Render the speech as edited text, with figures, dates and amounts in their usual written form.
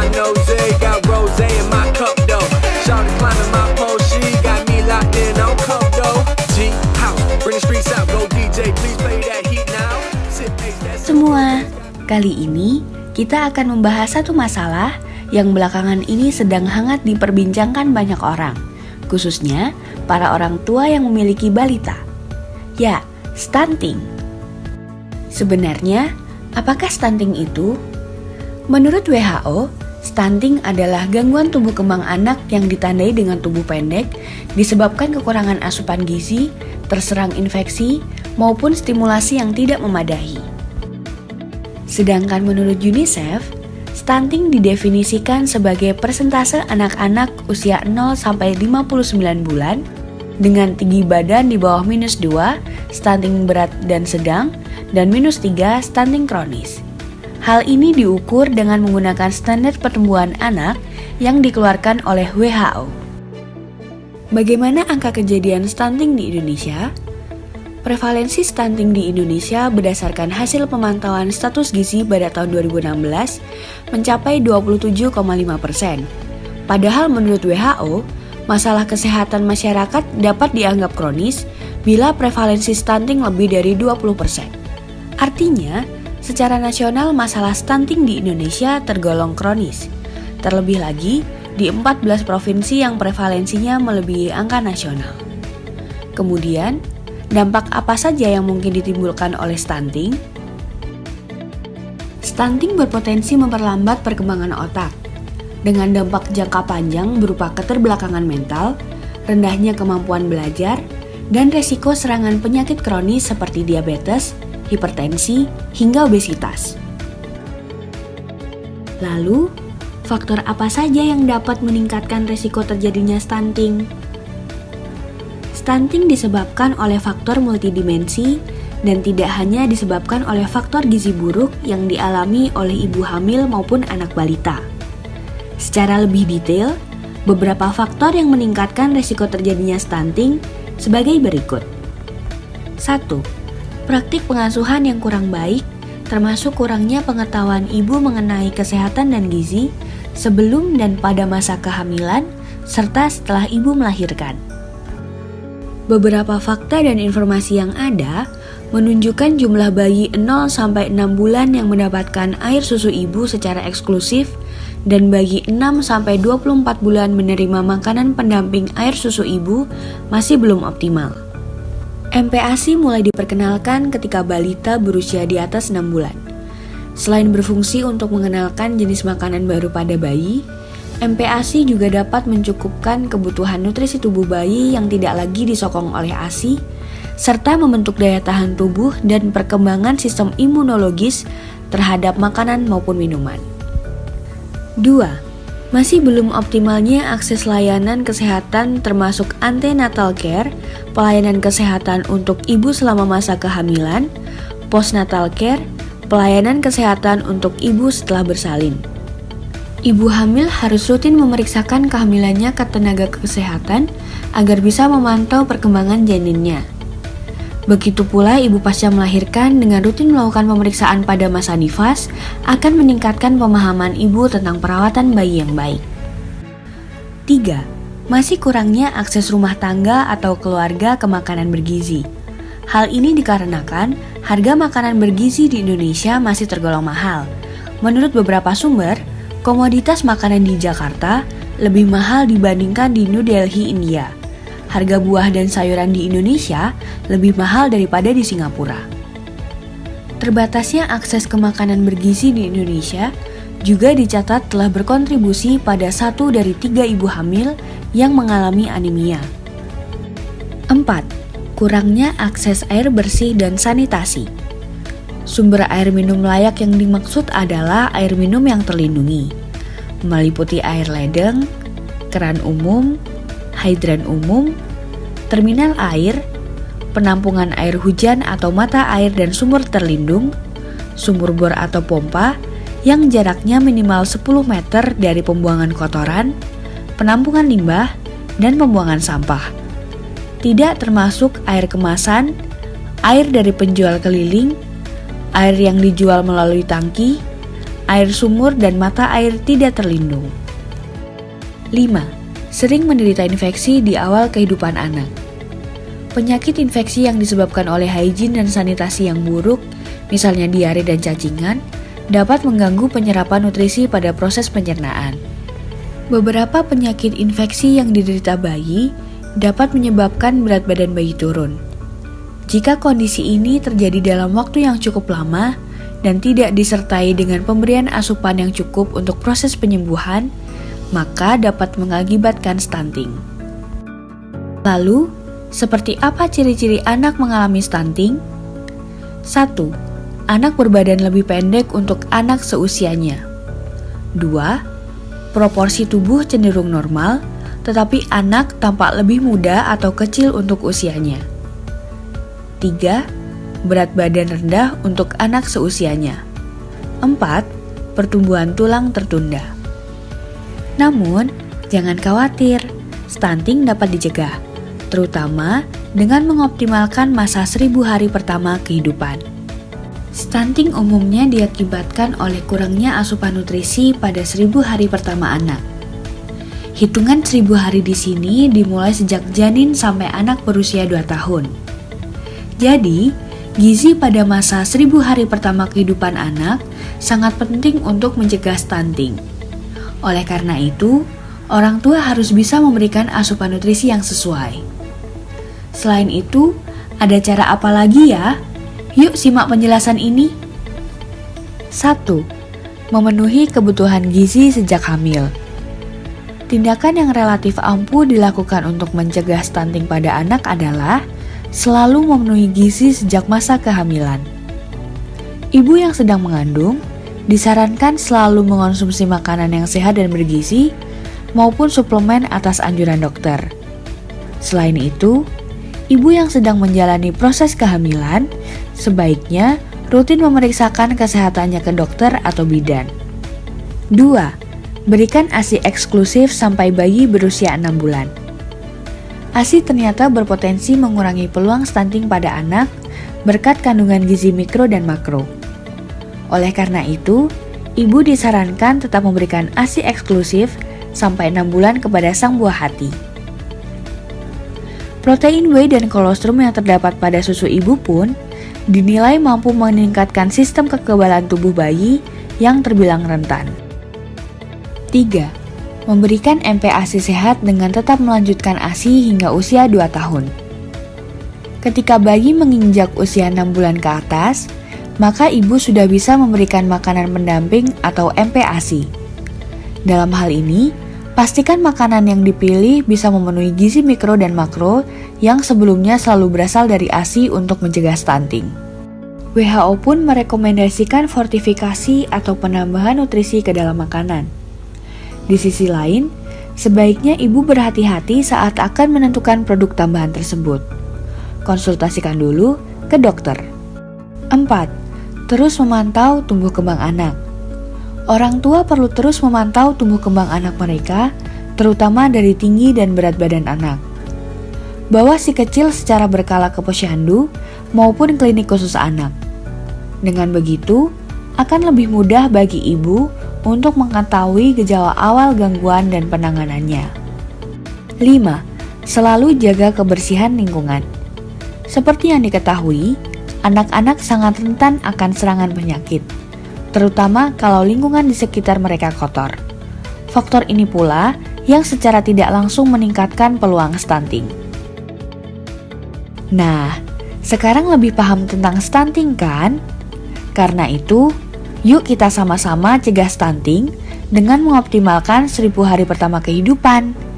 my nose, got rose in my cup though. Shawty climbing my pole, she got me locked in on cup though. G house, bring the streets out, go DJ, please play that heat now. Sip Ace, that's Semua, kali ini kita akan membahas satu masalah yang belakangan ini sedang hangat diperbincangkan banyak orang, khususnya para orang tua yang memiliki balita. Ya, stunting. Sebenarnya, apakah stunting itu? Menurut WHO, stunting adalah gangguan tumbuh kembang anak yang ditandai dengan tubuh pendek disebabkan kekurangan asupan gizi, terserang infeksi, maupun stimulasi yang tidak memadai. Sedangkan menurut UNICEF, stunting didefinisikan sebagai persentase anak-anak usia 0 sampai 59 bulan dengan tinggi badan di bawah -2, stunting berat dan sedang, dan -3 stunting kronis. Hal ini diukur dengan menggunakan standar pertumbuhan anak yang dikeluarkan oleh WHO. Bagaimana angka kejadian stunting di Indonesia? Prevalensi stunting di Indonesia berdasarkan hasil pemantauan status gizi pada tahun 2016 mencapai 27,5%. Padahal menurut WHO, masalah kesehatan masyarakat dapat dianggap kronis bila prevalensi stunting lebih dari 20%. Artinya, secara nasional masalah stunting di Indonesia tergolong kronis. Terlebih lagi, di 14 provinsi yang prevalensinya melebihi angka nasional. Kemudian, dampak apa saja yang mungkin ditimbulkan oleh stunting? Stunting berpotensi memperlambat perkembangan otak, dengan dampak jangka panjang berupa keterbelakangan mental, rendahnya kemampuan belajar, dan resiko serangan penyakit kronis seperti diabetes, hipertensi, hingga obesitas. Lalu, faktor apa saja yang dapat meningkatkan resiko terjadinya stunting? Stunting disebabkan oleh faktor multidimensi dan tidak hanya disebabkan oleh faktor gizi buruk yang dialami oleh ibu hamil maupun anak balita. Secara lebih detail, beberapa faktor yang meningkatkan risiko terjadinya stunting sebagai berikut. 1. Praktik pengasuhan yang kurang baik, termasuk kurangnya pengetahuan ibu mengenai kesehatan dan gizi sebelum dan pada masa kehamilan, serta setelah ibu melahirkan. Beberapa fakta dan informasi yang ada menunjukkan jumlah bayi 0 sampai 6 bulan yang mendapatkan air susu ibu secara eksklusif dan bayi 6 sampai 24 bulan menerima makanan pendamping air susu ibu masih belum optimal. MPASI mulai diperkenalkan ketika balita berusia di atas 6 bulan. Selain berfungsi untuk mengenalkan jenis makanan baru pada bayi, MPASI juga dapat mencukupkan kebutuhan nutrisi tubuh bayi yang tidak lagi disokong oleh ASI, serta membentuk daya tahan tubuh dan perkembangan sistem imunologis terhadap makanan maupun minuman. 2. Masih belum optimalnya akses layanan kesehatan termasuk antenatal care, pelayanan kesehatan untuk ibu selama masa kehamilan, postnatal care, pelayanan kesehatan untuk ibu setelah bersalin. Ibu hamil harus rutin memeriksakan kehamilannya ke tenaga kesehatan agar bisa memantau perkembangan janinnya. Begitu pula ibu pasca melahirkan dengan rutin melakukan pemeriksaan pada masa nifas akan meningkatkan pemahaman ibu tentang perawatan bayi yang baik. 3. Masih kurangnya akses rumah tangga atau keluarga ke makanan bergizi. Hal ini dikarenakan harga makanan bergizi di Indonesia masih tergolong mahal. Menurut beberapa sumber, komoditas makanan di Jakarta lebih mahal dibandingkan di New Delhi, India. Harga buah dan sayuran di Indonesia lebih mahal daripada di Singapura. Terbatasnya akses ke makanan bergizi di Indonesia juga dicatat telah berkontribusi pada 1 dari 3 ibu hamil yang mengalami anemia. 4. Kurangnya akses air bersih dan sanitasi. Sumber air minum layak yang dimaksud adalah air minum yang terlindungi, meliputi air ledeng, keran umum, hidran umum, terminal air, penampungan air hujan atau mata air dan sumur terlindung, sumur bor atau pompa yang jaraknya minimal 10 meter dari pembuangan kotoran, penampungan limbah, dan pembuangan sampah. Tidak termasuk air kemasan, air dari penjual keliling, air yang dijual melalui tangki, air sumur dan mata air tidak terlindung. 5. Sering menderita infeksi di awal kehidupan anak. Penyakit infeksi yang disebabkan oleh higien dan sanitasi yang buruk, misalnya diare dan cacingan, dapat mengganggu penyerapan nutrisi pada proses pencernaan. Beberapa penyakit infeksi yang diderita bayi dapat menyebabkan berat badan bayi turun. Jika kondisi ini terjadi dalam waktu yang cukup lama dan tidak disertai dengan pemberian asupan yang cukup untuk proses penyembuhan, maka dapat mengakibatkan stunting. Lalu, seperti apa ciri-ciri anak mengalami stunting? 1. Anak berbadan lebih pendek untuk anak seusianya. 2. Proporsi tubuh cenderung normal, tetapi anak tampak lebih muda atau kecil untuk usianya. 3. Berat badan rendah untuk anak seusianya. 4. Pertumbuhan tulang tertunda. Namun, jangan khawatir, stunting dapat dicegah, terutama dengan mengoptimalkan masa 1000 hari pertama kehidupan. Stunting umumnya diakibatkan oleh kurangnya asupan nutrisi pada 1000 hari pertama anak. Hitungan 1000 hari di sini dimulai sejak janin sampai anak berusia 2 tahun. Jadi, gizi pada masa 1000 hari pertama kehidupan anak sangat penting untuk mencegah stunting. Oleh karena itu, orang tua harus bisa memberikan asupan nutrisi yang sesuai. Selain itu, ada cara apa lagi ya? Yuk simak penjelasan ini. 1. Memenuhi kebutuhan gizi sejak hamil. Tindakan yang relatif ampuh dilakukan untuk mencegah stunting pada anak adalah selalu memenuhi gizi sejak masa kehamilan. Ibu yang sedang mengandung disarankan selalu mengonsumsi makanan yang sehat dan bergizi maupun suplemen atas anjuran dokter. Selain itu, ibu yang sedang menjalani proses kehamilan sebaiknya rutin memeriksakan kesehatannya ke dokter atau bidan. 2. Berikan ASI eksklusif sampai bayi berusia 6 bulan. ASI ternyata berpotensi mengurangi peluang stunting pada anak berkat kandungan gizi mikro dan makro. Oleh karena itu, ibu disarankan tetap memberikan ASI eksklusif sampai 6 bulan kepada sang buah hati. Protein whey dan kolostrum yang terdapat pada susu ibu pun dinilai mampu meningkatkan sistem kekebalan tubuh bayi yang terbilang rentan. 3. Memberikan MPASI sehat dengan tetap melanjutkan ASI hingga usia 2 tahun. Ketika bayi menginjak usia 6 bulan ke atas, maka ibu sudah bisa memberikan makanan pendamping atau MPASI. Dalam hal ini, pastikan makanan yang dipilih bisa memenuhi gizi mikro dan makro yang sebelumnya selalu berasal dari ASI untuk mencegah stunting. WHO pun merekomendasikan fortifikasi atau penambahan nutrisi ke dalam makanan. Di sisi lain, sebaiknya ibu berhati-hati saat akan menentukan produk tambahan tersebut. Konsultasikan dulu ke dokter. 4. Terus memantau tumbuh kembang anak. Orang tua perlu terus memantau tumbuh kembang anak mereka, terutama dari tinggi dan berat badan anak. Bawa si kecil secara berkala ke posyandu maupun klinik khusus anak. Dengan begitu, akan lebih mudah bagi ibu untuk mengetahui gejala awal gangguan dan penanganannya. 5. Selalu jaga kebersihan lingkungan. Seperti yang diketahui, anak-anak sangat rentan akan serangan penyakit, terutama kalau lingkungan di sekitar mereka kotor. Faktor ini pula yang secara tidak langsung meningkatkan peluang stunting. Nah, sekarang lebih paham tentang stunting kan? Karena itu, yuk kita sama-sama cegah stunting dengan mengoptimalkan 1000 hari pertama kehidupan.